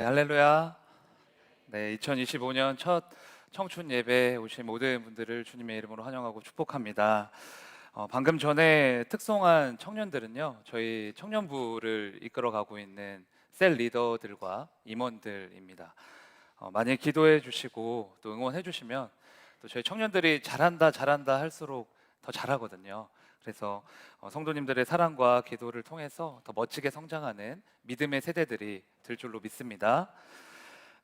네, 할렐루야. 네, 2025년 첫 청춘 예배에 오신 모든 분들을 주님의 이름으로 환영하고 축복합니다. 방금 전에 특송한 청년들은요, 저희 청년부를 이끌어가고 있는 셀 리더들과 임원들입니다. 많이 기도해 주시고 또 응원해 주시면 또 저희 청년들이 잘한다 잘한다 할수록 더 잘하거든요. 그래서 성도님들의 사랑과 기도를 통해서 더 멋지게 성장하는 믿음의 세대들이 될 줄로 믿습니다.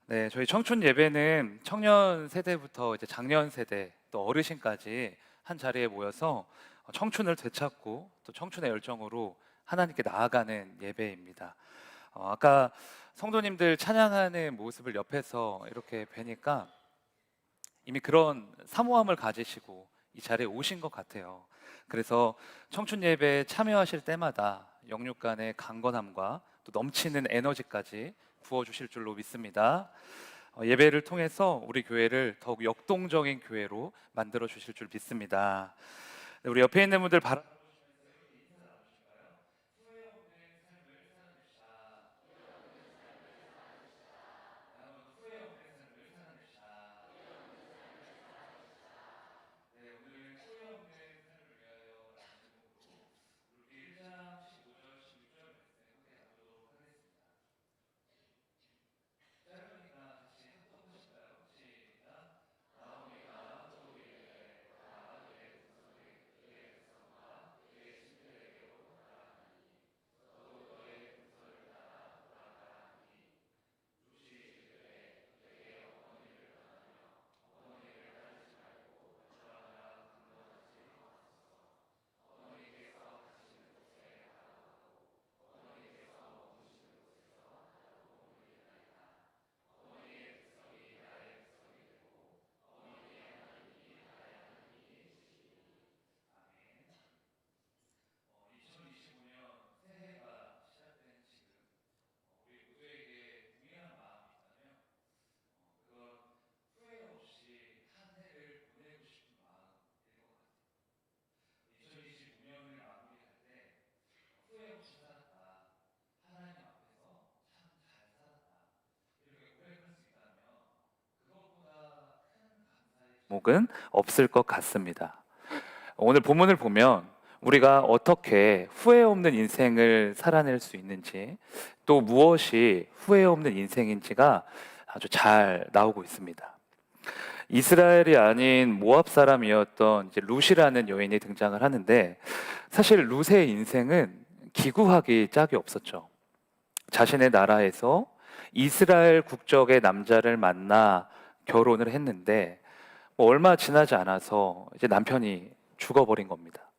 네, 저희 청춘 예배는 청년 세대부터 이제 장년 세대 또 어르신까지 한 자리에 모여서 청춘을 되찾고 또 청춘의 열정으로 하나님께 나아가는 예배입니다. 아까 성도님들 찬양하는 모습을 옆에서 이렇게 뵈니까 이미 그런 사모함을 가지시고 이 자리에 오신 것 같아요. 그래서 청춘 예배에 참여하실 때마다 영육 간의 강건함과 또 넘치는 에너지까지 부어주실 줄로 믿습니다. 예배를 통해서 우리 교회를 더욱 역동적인 교회로 만들어 주실 줄 믿습니다. 네, 우리 옆에 있는 분들 바라. 목은 없을 것 같습니다. 오늘 본문을 보면 우리가 어떻게 후회 없는 인생을 살아낼 수 있는지 또 무엇이 후회 없는 인생인지가 아주 잘 나오고 있습니다. 이스라엘이 아닌 모압 사람이었던 이제 룻이라는 여인이 등장을 하는데 사실 룻의 인생은 기구하기 짝이 없었죠. 자신의 나라에서 이스라엘 국적의 남자를 만나 결혼을 했는데 뭐 얼마 지나지 않아서 이제 남편이 죽어버린 겁니다.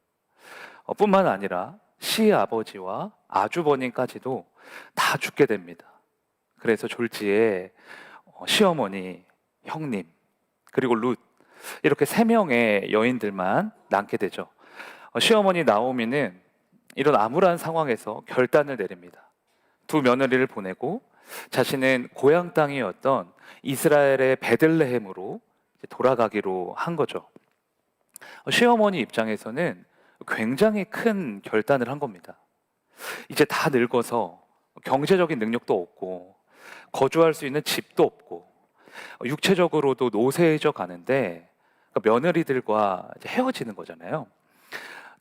뿐만 아니라 시아버지와 아주버님까지도 다 죽게 됩니다. 그래서 졸지에 시어머니, 형님, 그리고 룻 이렇게 세 명의 여인들만 남게 되죠. 시어머니 나오미는 이런 암울한 상황에서 결단을 내립니다. 두 며느리를 보내고 자신은 고향 땅이었던 이스라엘의 베들레헴으로 돌아가기로 한 거죠. 시어머니 입장에서는 굉장히 큰 결단을 한 겁니다. 이제 다 늙어서 경제적인 능력도 없고 거주할 수 있는 집도 없고 육체적으로도 노쇠해져 가는데 며느리들과 이제 헤어지는 거잖아요.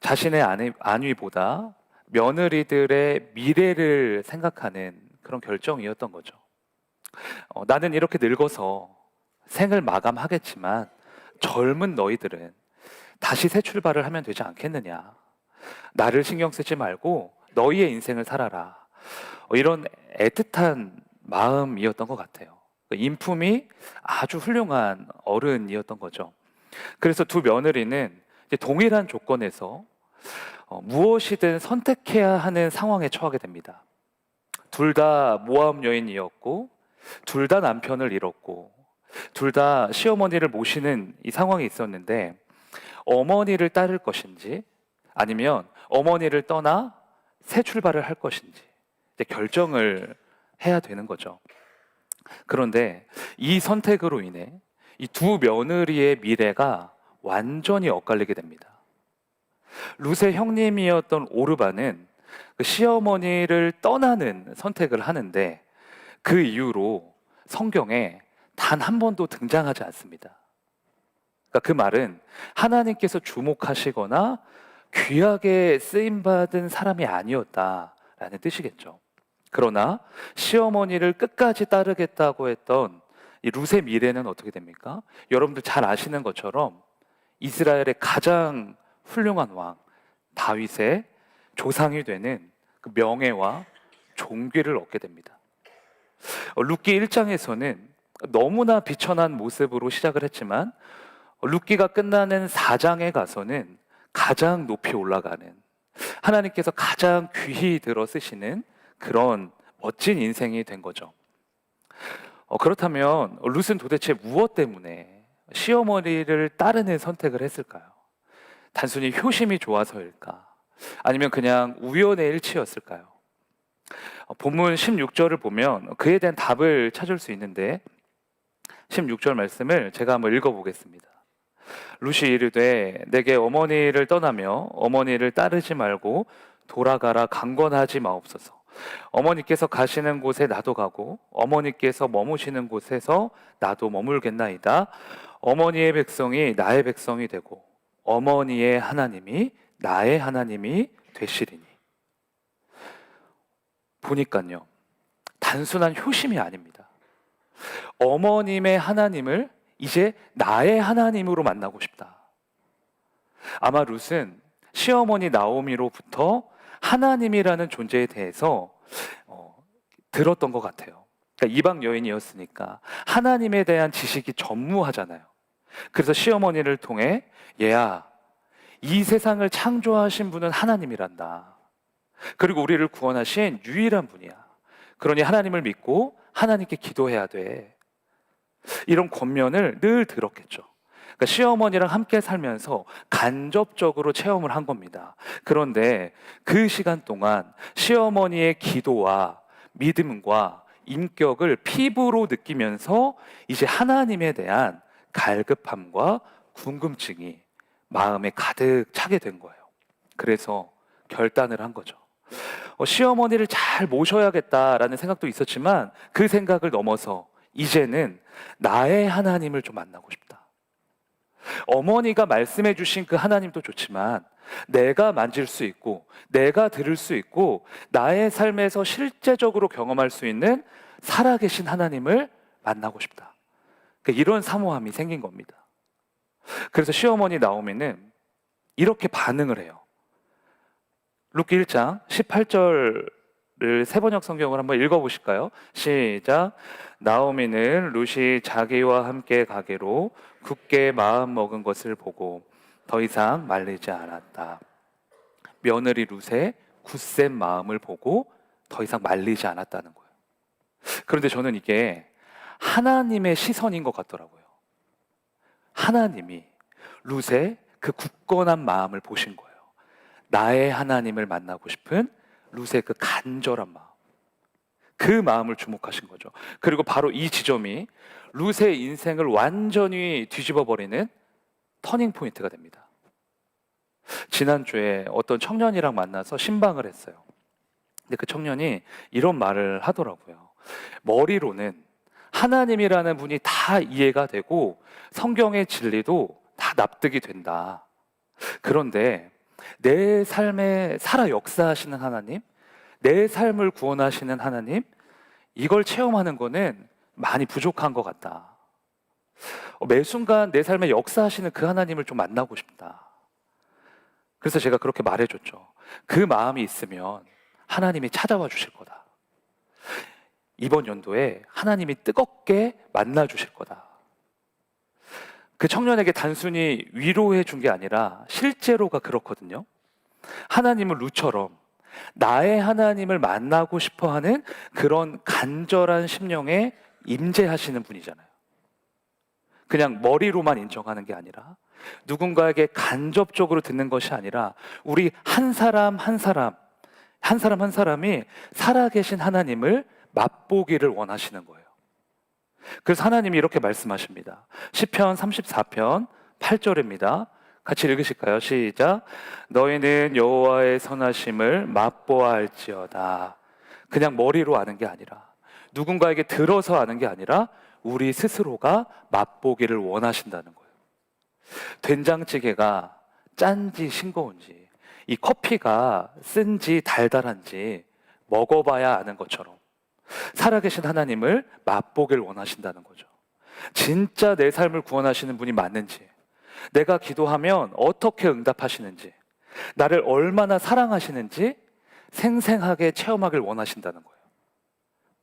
자신의 안위보다 며느리들의 미래를 생각하는 그런 결정이었던 거죠. 나는 이렇게 늙어서 생을 마감하겠지만 젊은 너희들은 다시 새 출발을 하면 되지 않겠느냐. 나를 신경 쓰지 말고 너희의 인생을 살아라. 이런 애틋한 마음이었던 것 같아요. 인품이 아주 훌륭한 어른이었던 거죠. 그래서 두 며느리는 이제 동일한 조건에서 무엇이든 선택해야 하는 상황에 처하게 됩니다. 둘 다 모압 여인이었고 둘 다 남편을 잃었고 둘 다 시어머니를 모시는 이 상황이 있었는데 어머니를 따를 것인지 아니면 어머니를 떠나 새 출발을 할 것인지 이제 결정을 해야 되는 거죠. 그런데 이 선택으로 인해 이 두 며느리의 미래가 완전히 엇갈리게 됩니다. 룻의 형님이었던 오르반은 그 시어머니를 떠나는 선택을 하는데 그 이후로 성경에 단 한 번도 등장하지 않습니다. 그러니까 그 말은 하나님께서 주목하시거나 귀하게 쓰임받은 사람이 아니었다라는 뜻이겠죠. 그러나 시어머니를 끝까지 따르겠다고 했던 이 룻의 미래는 어떻게 됩니까? 여러분들 잘 아시는 것처럼 이스라엘의 가장 훌륭한 왕 다윗의 조상이 되는 그 명예와 존귀를 얻게 됩니다. 룻기 1장에서는 너무나 비천한 모습으로 시작을 했지만 룻기가 끝나는 4장에 가서는 가장 높이 올라가는, 하나님께서 가장 귀히 들어 쓰시는 그런 멋진 인생이 된 거죠. 그렇다면 룻은 도대체 무엇 때문에 시어머니를 따르는 선택을 했을까요? 단순히 효심이 좋아서일까? 아니면 그냥 우연의 일치였을까요? 본문 16절을 보면 그에 대한 답을 찾을 수 있는데 16절 말씀을 제가 한번 읽어보겠습니다. 룻이 이르되 내게 어머니를 떠나며 어머니를 따르지 말고 돌아가라 강권하지 마옵소서. 어머니께서 가시는 곳에 나도 가고 어머니께서 머무시는 곳에서 나도 머물겠나이다. 어머니의 백성이 나의 백성이 되고 어머니의 하나님이 나의 하나님이 되시리니. 보니까요, 단순한 효심이 아닙니다. 어머님의 하나님을 이제 나의 하나님으로 만나고 싶다. 아마 룻은 시어머니 나오미로부터 하나님이라는 존재에 대해서 들었던 것 같아요. 그러니까 이방 여인이었으니까 하나님에 대한 지식이 전무하잖아요. 그래서 시어머니를 통해 얘야, 이 세상을 창조하신 분은 하나님이란다. 그리고 우리를 구원하신 유일한 분이야. 그러니 하나님을 믿고 하나님께 기도해야 돼. 이런 권면을 늘 들었겠죠. 그러니까 시어머니랑 함께 살면서 간접적으로 체험을 한 겁니다. 그런데 그 시간 동안 시어머니의 기도와 믿음과 인격을 피부로 느끼면서 이제 하나님에 대한 갈급함과 궁금증이 마음에 가득 차게 된 거예요. 그래서 결단을 한 거죠. 시어머니를 잘 모셔야겠다라는 생각도 있었지만 그 생각을 넘어서 이제는 나의 하나님을 좀 만나고 싶다. 어머니가 말씀해 주신 그 하나님도 좋지만 내가 만질 수 있고 내가 들을 수 있고 나의 삶에서 실제적으로 경험할 수 있는 살아계신 하나님을 만나고 싶다. 그러니까 이런 사모함이 생긴 겁니다. 그래서 시어머니 나오미는 이렇게 반응을 해요. 룻기 1장 18절을 세번역 성경을 한번 읽어보실까요? 시작. 나오미는 룻이 자기와 함께 가기로 굳게 마음 먹은 것을 보고 더 이상 말리지 않았다. 며느리 룻의 굳센 마음을 보고 더 이상 말리지 않았다는 거예요. 그런데 저는 이게 하나님의 시선인 것 같더라고요. 하나님이 룻의 그 굳건한 마음을 보신 거예요. 나의 하나님을 만나고 싶은 룻의 그 간절한 마음, 그 마음을 주목하신 거죠. 그리고 바로 이 지점이 룻의 인생을 완전히 뒤집어 버리는 터닝 포인트가 됩니다. 지난주에 어떤 청년이랑 만나서 신방을 했어요. 근데 그 청년이 이런 말을 하더라고요. 머리로는 하나님이라는 분이 다 이해가 되고 성경의 진리도 다 납득이 된다. 그런데 내 삶에 살아 역사하시는 하나님, 내 삶을 구원하시는 하나님, 이걸 체험하는 거는 많이 부족한 것 같다. 매 순간 내 삶에 역사하시는 그 하나님을 좀 만나고 싶다. 그래서 제가 그렇게 말해줬죠. 그 마음이 있으면 하나님이 찾아와 주실 거다. 이번 연도에 하나님이 뜨겁게 만나 주실 거다. 그 청년에게 단순히 위로해 준 게 아니라 실제로가 그렇거든요. 하나님은 룻처럼 나의 하나님을 만나고 싶어 하는 그런 간절한 심령에 임재하시는 분이잖아요. 그냥 머리로만 인정하는 게 아니라 누군가에게 간접적으로 듣는 것이 아니라 우리 한 사람 한 사람이 살아계신 하나님을 맛보기를 원하시는 거예요. 그래서 하나님이 이렇게 말씀하십니다. 시편 34편 8절입니다. 같이 읽으실까요? 시작. 너희는 여호와의 선하심을 맛보아 알지어다. 그냥 머리로 아는 게 아니라 누군가에게 들어서 아는 게 아니라 우리 스스로가 맛보기를 원하신다는 거예요. 된장찌개가 짠지 싱거운지, 이 커피가 쓴지 달달한지 먹어봐야 아는 것처럼 살아계신 하나님을 맛보길 원하신다는 거죠. 진짜 내 삶을 구원하시는 분이 맞는지, 내가 기도하면 어떻게 응답하시는지, 나를 얼마나 사랑하시는지 생생하게 체험하길 원하신다는 거예요.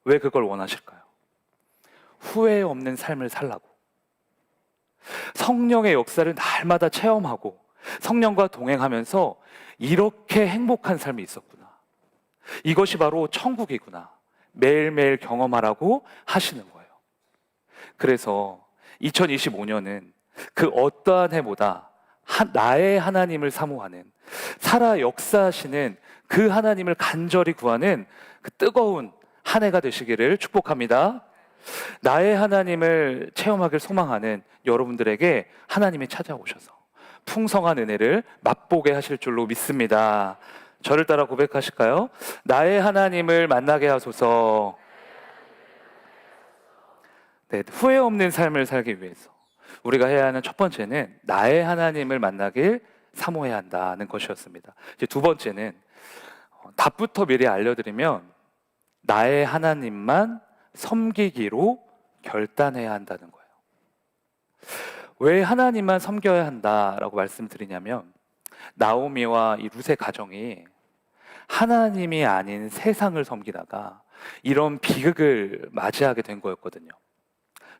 왜 그걸 원하실까요? 후회 없는 삶을 살라고. 성령의 역사를 날마다 체험하고 성령과 동행하면서 이렇게 행복한 삶이 있었구나, 이것이 바로 천국이구나, 매일매일 경험하라고 하시는 거예요. 그래서 2025년은 그 어떠한 해보다 나의 하나님을 사모하는, 살아 역사하시는 그 하나님을 간절히 구하는 그 뜨거운 한 해가 되시기를 축복합니다. 나의 하나님을 체험하길 소망하는 여러분들에게 하나님이 찾아오셔서 풍성한 은혜를 맛보게 하실 줄로 믿습니다. 저를 따라 고백하실까요? 나의 하나님을 만나게 하소서. 네, 후회 없는 삶을 살기 위해서 우리가 해야 하는 첫 번째는 나의 하나님을 만나길 사모해야 한다는 것이었습니다. 이제 두 번째는 답부터 미리 알려드리면 나의 하나님만 섬기기로 결단해야 한다는 거예요. 왜 하나님만 섬겨야 한다라고 말씀드리냐면, 나오미와 이 룻의 가정이 하나님이 아닌 세상을 섬기다가 이런 비극을 맞이하게 된 거였거든요.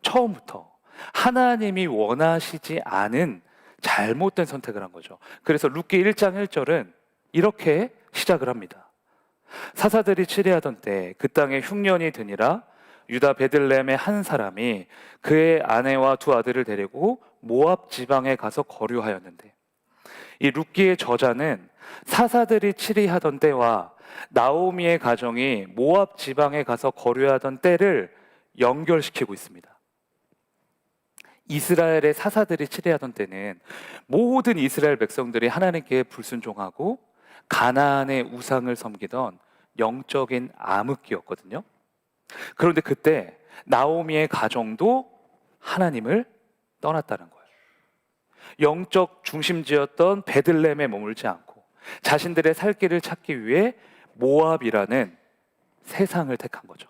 처음부터 하나님이 원하시지 않은 잘못된 선택을 한 거죠. 그래서 룻기 1장 1절은 이렇게 시작을 합니다. 사사들이 치리하던 때 그 땅에 흉년이 드니라. 유다 베들레헴의 한 사람이 그의 아내와 두 아들을 데리고 모압 지방에 가서 거류하였는데, 이 룻기의 저자는 사사들이 치리하던 때와 나오미의 가정이 모압 지방에 가서 거류하던 때를 연결시키고 있습니다. 이스라엘의 사사들이 치리하던 때는 모든 이스라엘 백성들이 하나님께 불순종하고 가나안의 우상을 섬기던 영적인 암흑기였거든요. 그런데 그때 나오미의 가정도 하나님을 떠났다는 거예요. 영적 중심지였던 베들레헴에 머물지 않고 자신들의 살 길을 찾기 위해 모압이라는 세상을 택한 거죠.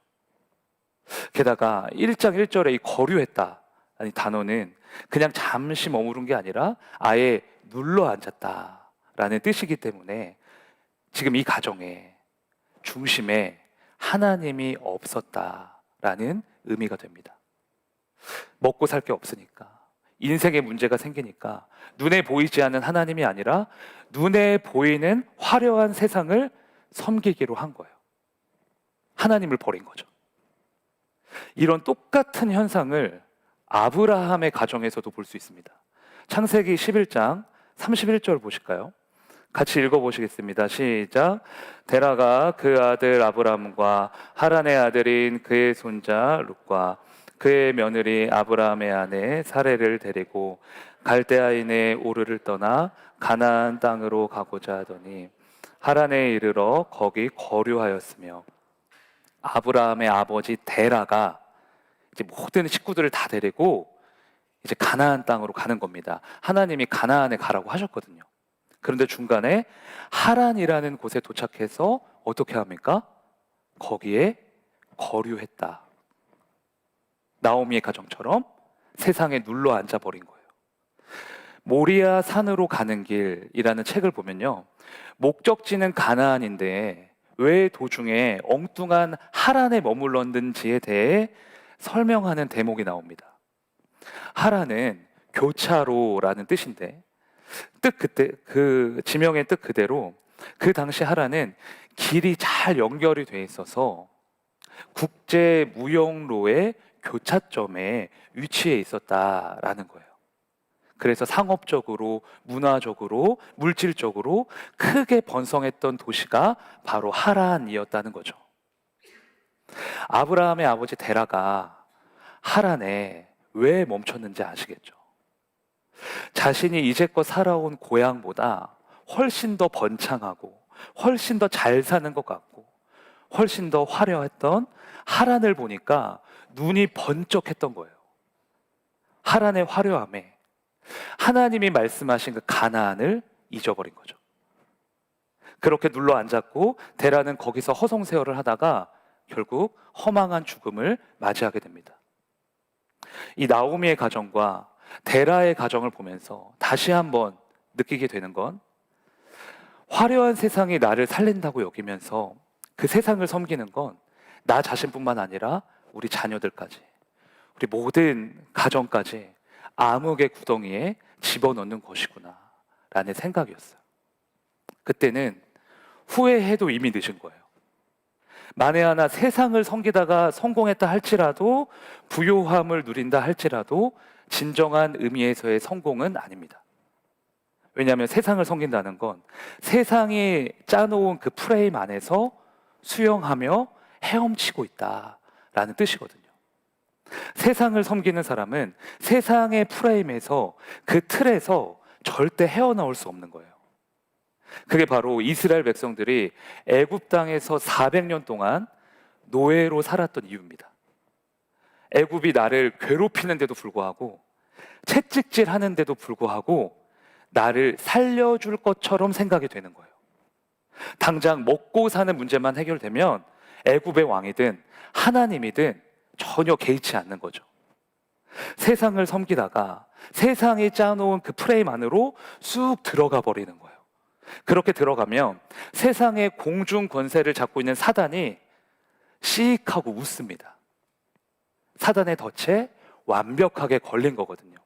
게다가 1장 1절에 이 거류했다 아니 단어는 그냥 잠시 머무른 게 아니라 아예 눌러 앉았다라는 뜻이기 때문에 지금 이 가정의 중심에 하나님이 없었다라는 의미가 됩니다. 먹고 살 게 없으니까, 인생에 문제가 생기니까 눈에 보이지 않는 하나님이 아니라 눈에 보이는 화려한 세상을 섬기기로 한 거예요. 하나님을 버린 거죠. 이런 똑같은 현상을 아브라함의 가정에서도 볼 수 있습니다. 창세기 11장 31절 보실까요? 같이 읽어보시겠습니다. 시작. 데라가 그 아들 아브람과 하란의 아들인 그의 손자 룻과 그의 며느리 아브라함의 아내 사레를 데리고 갈대아인의 우르를 떠나 가나안 땅으로 가고자 하더니 하란에 이르러 거기 거류하였으며, 아브라함의 아버지 데라가 이제 모든 식구들을 다 데리고 이제 가나안 땅으로 가는 겁니다. 하나님이 가나안에 가라고 하셨거든요. 그런데 중간에 하란이라는 곳에 도착해서 어떻게 합니까? 거기에 거류했다. 나오미의 가정처럼 세상에 눌러 앉아 버린 거예요. 모리아 산으로 가는 길이라는 책을 보면요, 목적지는 가나안인데 왜 도중에 엉뚱한 하란에 머물렀는지에 대해 설명하는 대목이 나옵니다. 하란은 교차로라는 뜻인데 그때 그 지명의 뜻 그대로 그 당시 하란은 길이 잘 연결이 돼 있어서 국제 무역로의 교차점에 위치해 있었다라는 거예요. 그래서 상업적으로, 문화적으로, 물질적으로 크게 번성했던 도시가 바로 하란이었다는 거죠. 아브라함의 아버지 데라가 하란에 왜 멈췄는지 아시겠죠? 자신이 이제껏 살아온 고향보다 훨씬 더 번창하고 훨씬 더 잘 사는 것 같고 훨씬 더 화려했던 하란을 보니까 눈이 번쩍했던 거예요. 하란의 화려함에 하나님이 말씀하신 그 가나안을 잊어버린 거죠. 그렇게 눌러 앉았고 데라는 거기서 허송세월을 하다가 결국 허망한 죽음을 맞이하게 됩니다. 이 나오미의 가정과 데라의 가정을 보면서 다시 한번 느끼게 되는 건, 화려한 세상이 나를 살린다고 여기면서 그 세상을 섬기는 건 나 자신뿐만 아니라 우리 자녀들까지, 우리 모든 가정까지 암흑의 구덩이에 집어넣는 것이구나 라는 생각이었어요. 그때는 후회해도 이미 늦은 거예요. 만에 하나 세상을 섬기다가 성공했다 할지라도, 부요함을 누린다 할지라도 진정한 의미에서의 성공은 아닙니다. 왜냐하면 세상을 섬긴다는 건 세상이 짜놓은 그 프레임 안에서 수영하며 헤엄치고 있다라는 뜻이거든요. 세상을 섬기는 사람은 세상의 프레임에서, 그 틀에서 절대 헤어나올 수 없는 거예요. 그게 바로 이스라엘 백성들이 애굽 땅에서 400년 동안 노예로 살았던 이유입니다. 애굽이 나를 괴롭히는데도 불구하고, 채찍질 하는데도 불구하고 나를 살려줄 것처럼 생각이 되는 거예요. 당장 먹고 사는 문제만 해결되면 애굽의 왕이든 하나님이든 전혀 개의치 않는 거죠. 세상을 섬기다가 세상이 짜놓은 그 프레임 안으로 쑥 들어가 버리는 거예요. 그렇게 들어가면 세상의 공중 권세를 잡고 있는 사단이 씩 하고 웃습니다. 사단의 덫에 완벽하게 걸린 거거든요.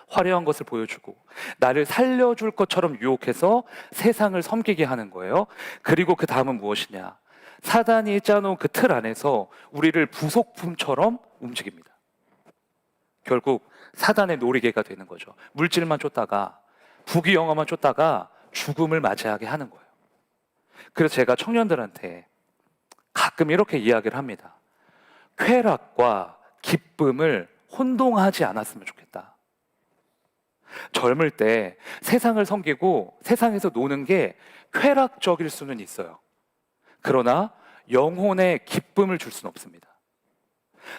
화려한 것을 보여주고 나를 살려줄 것처럼 유혹해서 세상을 섬기게 하는 거예요. 그리고 그 다음은 무엇이냐? 사단이 짜놓은 그 틀 안에서 우리를 부속품처럼 움직입니다. 결국 사단의 놀이개가 되는 거죠. 물질만 쫓다가, 부귀영화만 쫓다가 죽음을 맞이하게 하는 거예요. 그래서 제가 청년들한테 가끔 이렇게 이야기를 합니다. 쾌락과 기쁨을 혼동하지 않았으면 좋겠다. 젊을 때 세상을 섬기고 세상에서 노는 게 쾌락적일 수는 있어요. 그러나 영혼의 기쁨을 줄 수는 없습니다.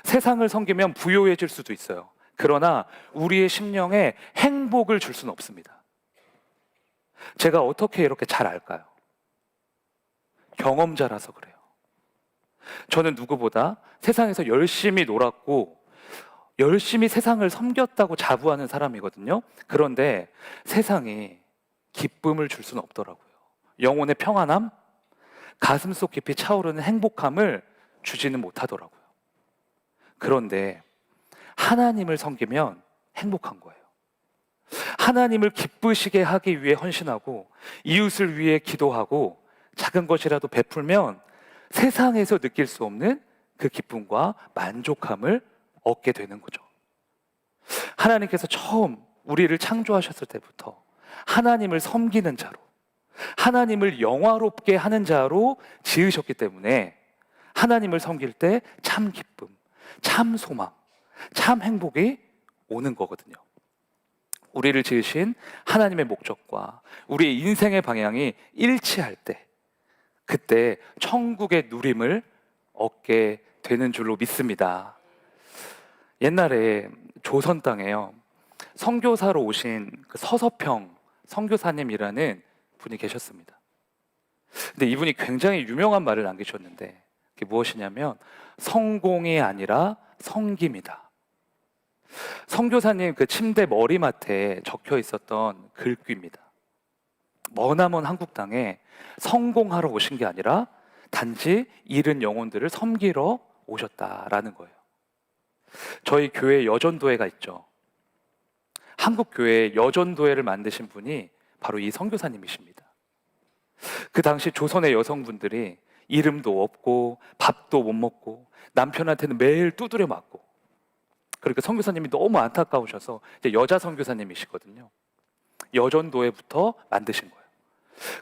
세상을 섬기면 부요해질 수도 있어요. 그러나 우리의 심령에 행복을 줄 수는 없습니다. 제가 어떻게 이렇게 잘 알까요? 경험자라서 그래요. 저는 누구보다 세상에서 열심히 놀았고 열심히 세상을 섬겼다고 자부하는 사람이거든요. 그런데 세상이 기쁨을 줄 수는 없더라고요. 영혼의 평안함, 가슴속 깊이 차오르는 행복함을 주지는 못하더라고요. 그런데 하나님을 섬기면 행복한 거예요. 하나님을 기쁘시게 하기 위해 헌신하고 이웃을 위해 기도하고 작은 것이라도 베풀면 세상에서 느낄 수 없는 그 기쁨과 만족함을 얻게 되는 거죠. 하나님께서 처음 우리를 창조하셨을 때부터 하나님을 섬기는 자로, 하나님을 영화롭게 하는 자로 지으셨기 때문에 하나님을 섬길 때 참 기쁨, 참 소망, 참 행복이 오는 거거든요. 우리를 지으신 하나님의 목적과 우리의 인생의 방향이 일치할 때, 그때 천국의 누림을 얻게 되는 줄로 믿습니다. 옛날에 조선 땅에요, 선교사로 오신 그 서서평 선교사님이라는 분이 계셨습니다. 근데 이분이 굉장히 유명한 말을 남기셨는데, 그게 무엇이냐면 성공이 아니라 성김이다. 선교사님 그 침대 머리맡에 적혀 있었던 글귀입니다. 머나먼 한국 땅에 성공하러 오신 게 아니라 단지 잃은 영혼들을 섬기러 오셨다라는 거예요. 저희 교회 여전도회가 있죠. 한국 교회에 여전도회를 만드신 분이 바로 이 선교사님이십니다. 그 당시 조선의 여성분들이 이름도 없고 밥도 못 먹고 남편한테는 매일 두드려 맞고, 그러니까 선교사님이 너무 안타까우셔서 이제 여자 선교사님이시거든요. 여전도회부터 만드신 거예요.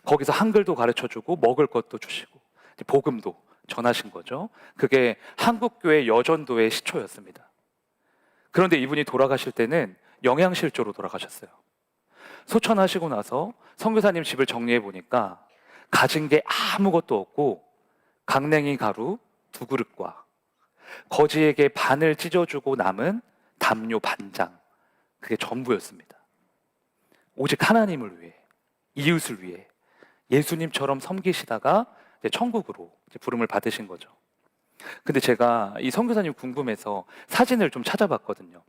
거기서 한글도 가르쳐주고 먹을 것도 주시고 복음도 전하신 거죠. 그게 한국교회 여전도회의 시초였습니다. 그런데 이분이 돌아가실 때는 영양실조로 돌아가셨어요. 소천하시고 나서 선교사님 집을 정리해 보니까 가진 게 아무것도 없고 강냉이 가루, 두 그릇과 거지에게 반을 찢어주고 남은 담요 반장, 그게 전부였습니다. 오직 하나님을 위해, 이웃을 위해 예수님처럼 섬기시다가 이제 천국으로 이제 부름을 받으신 거죠. 근데 제가 이 선교사님 궁금해서 사진을 좀 찾아봤거든요.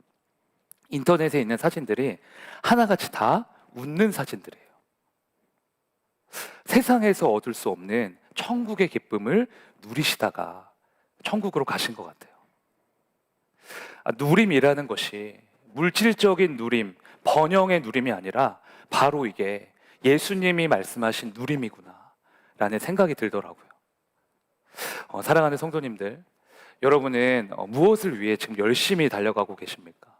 인터넷에 있는 사진들이 하나같이 다 웃는 사진들이에요. 세상에서 얻을 수 없는 천국의 기쁨을 누리시다가 천국으로 가신 것 같아요. 누림이라는 것이 물질적인 누림, 번영의 누림이 아니라 바로 이게 예수님이 말씀하신 누림이구나 라는 생각이 들더라고요. 사랑하는 성도님들, 여러분은 무엇을 위해 지금 열심히 달려가고 계십니까?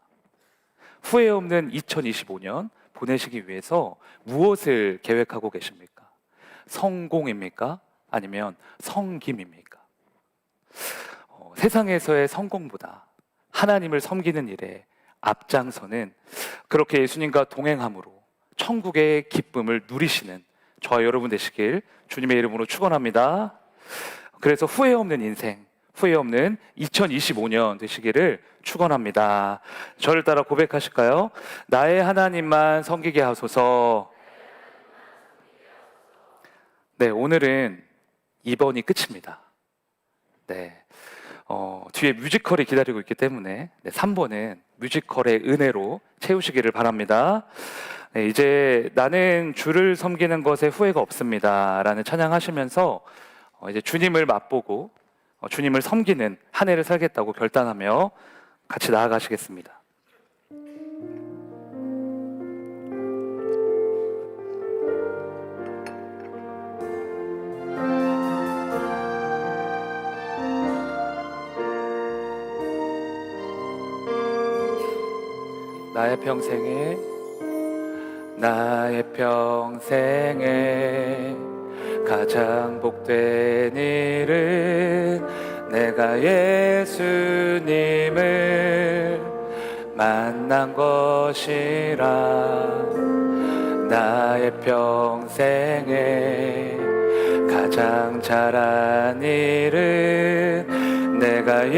후회 없는 2025년 보내시기 위해서 무엇을 계획하고 계십니까? 성공입니까? 아니면 성김입니까? 세상에서의 성공보다 하나님을 섬기는 일에 앞장서는, 그렇게 예수님과 동행함으로 천국의 기쁨을 누리시는 저와 여러분 되시길 주님의 이름으로 축원합니다. 그래서 후회 없는 인생, 후회 없는 2025년 되시기를 축원합니다. 저를 따라 고백하실까요? 나의 하나님만 섬기게 하소서. 네, 오늘은 2번이 끝입니다. 네, 뒤에 뮤지컬이 기다리고 있기 때문에 3번은 뮤지컬의 은혜로 채우시기를 바랍니다. 네, 이제 나는 주를 섬기는 것에 후회가 없습니다 라는 찬양하시면서 이제 주님을 맛보고 주님을 섬기는 한 해를 살겠다고 결단하며 같이 나아가시겠습니다. 나의 평생에 가장 복된 일은 내가 예수님을 만난 것이라. 나의 평생에 가장 잘한 일은 내가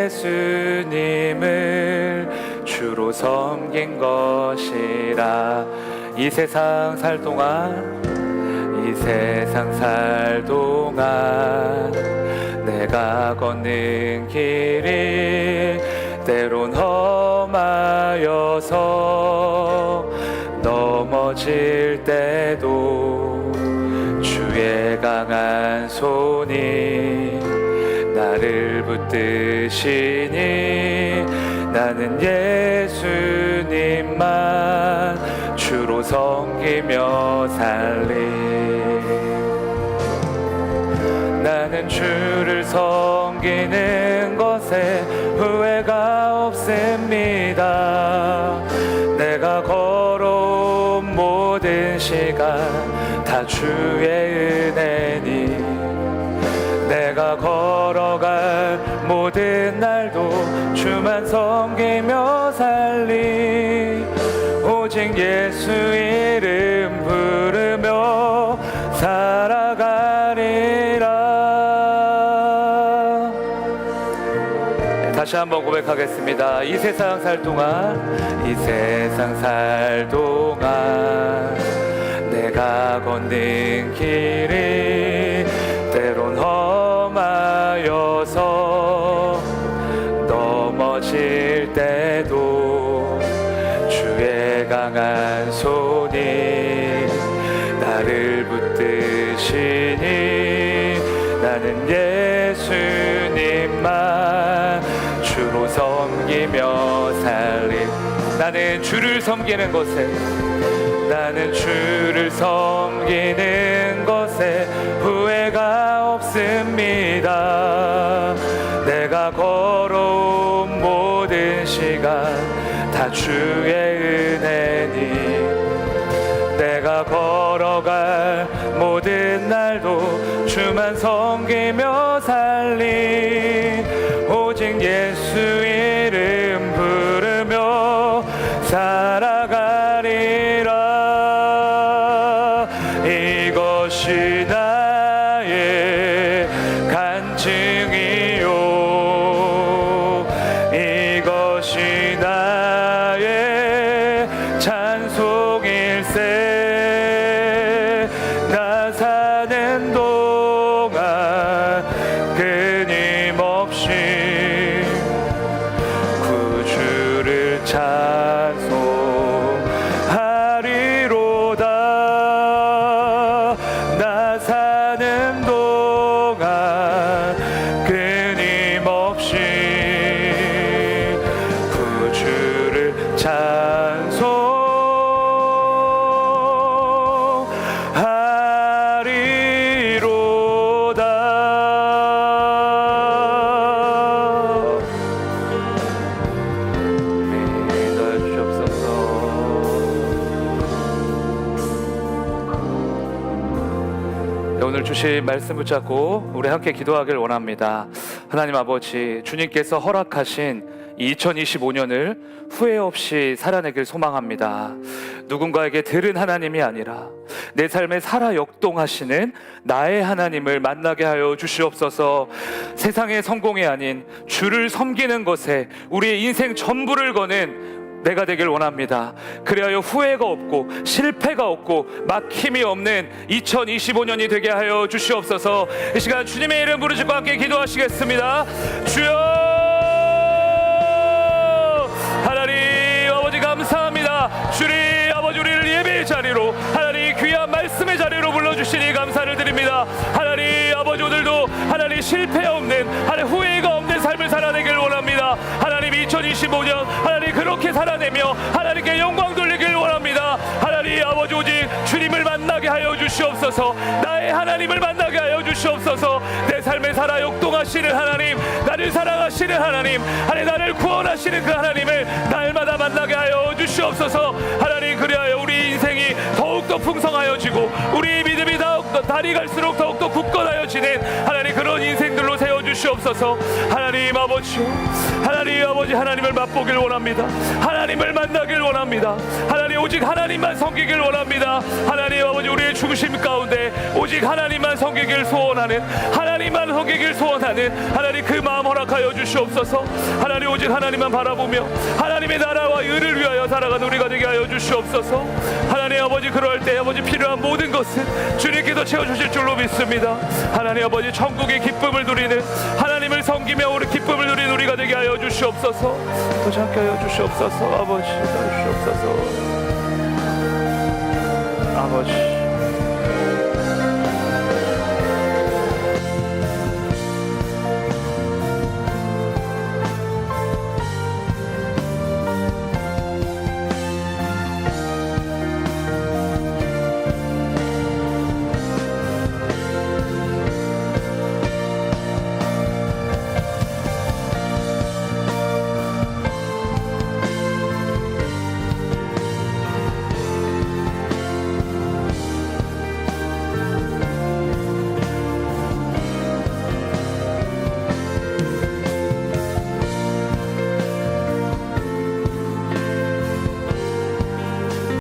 예수님을 주로 섬긴 것이라. 이 세상 살 동안 내가 걷는 길이 때론 험하여서 넘어질 때도 주의 강한 손이 나를 붙드시니 나는 예수님만 주로 섬기며 살리. 나는 주를 섬기는 것에 후회가 없습니다. 내가 걸어온 모든 시간 다 주의 은혜니, 내가 걸어갈 모든 날도 주만 섬기며 살리. 오직 예수 이름 부르며 살아가리라. 다시 한번 고백하겠습니다. 이 세상 살 동안 내가 걷는 길이 때론 험하여서 넘어질 때도 주의 강한 손이 나를 붙드시니 나는 예수님만 주로 섬기며 살리. 나는 주를 섬기는 것에 후회가 없습니다. 내가 걸어온 모든 시간 다 주의 은혜니, 내가 걸어갈 모든 날도 주만 섬기며 살리. 오직 예수 이름 부르며 살아가리라. 이것이 나의 간증이 그것이 나의 찬송일세. 나 사는 동안 끊임없이 구주를 찬송하리로다. 나 사는 동안 끊임없이 구주를 찬송하리로다. 믿어 주옵소서. 오늘 주신 말씀 붙잡고 우리 함께 기도하길 원합니다. 하나님 아버지, 주님께서 허락하신 2025년을 후회 없이 살아내길 소망합니다. 누군가에게 들은 하나님이 아니라 내 삶에 살아 역동하시는 나의 하나님을 만나게 하여 주시옵소서. 세상의 성공이 아닌 주를 섬기는 것에 우리의 인생 전부를 거는 내가 되길 원합니다. 그리하여 후회가 없고 실패가 없고 막힘이 없는 2025년이 되게 하여 주시옵소서. 이 시간 주님의 이름 부르짖고 함께 기도하시겠습니다. 주여, 하나님 아버지 감사합니다. 주님 아버지, 우리를 예배의 자리로, 하나님 귀한 말씀의 자리로 불러주시니 감사를 드립니다. 하나님 아버지, 오늘도 하나님 실패 없는, 하나님 후회가 없는 삶을 살아내길 원합니다. 하나님 2025년 하나님 그렇게 살아내며 하나님께 영광 돌리길 원합니다. 하나님 아버지, 오직 주님을 만나게 하여 주시옵소서. 나의 하나님을 만나게 하여 주시옵소서. 내 삶에 살아 역동하시는 하나님, 나를 사랑하시는 하나님, 하나님 나를 구원하시는 그 하나님을 날마다 만나게 하여 주시옵소서. 하나님, 그리하여 우리 인생이 더욱더 풍성하여지고 우리 믿음이 더욱더 달이 갈수록 더욱더 굳건하여지는 하나님 그런 인생들로 세워주시옵소서. 하나님 아버지, 하나님 아버지, 하나님을 맛보길 원합니다. 하나님을 만나길 원합니다. 하나님 오직 하나님만 섬기길 원합니다. 하나님 아버지, 우리의 중심 가운데 오직 하나님만 섬기길 소원하는, 하나님만 섬기길 소원하는 하나님 그 마음 허락하여 주시옵소서. 하나님 오직 하나님만 바라보며 하나님의 나라와 의를 위하여 살아가는 우리가 되게 하여 주시옵소서. 하나님 아버지, 그럴 때 아버지 필요한 모든 것은 주님께서 채워주실 줄로 믿습니다. 하나님 아버지, 천국의 기쁨을 누리는, 하나님을 섬기며 우리 기쁨을 누리는 우리가 되게 하여 주시옵소서. 더 참게 하여 주시옵소서. 아버지, 주시옵소서. 아버지.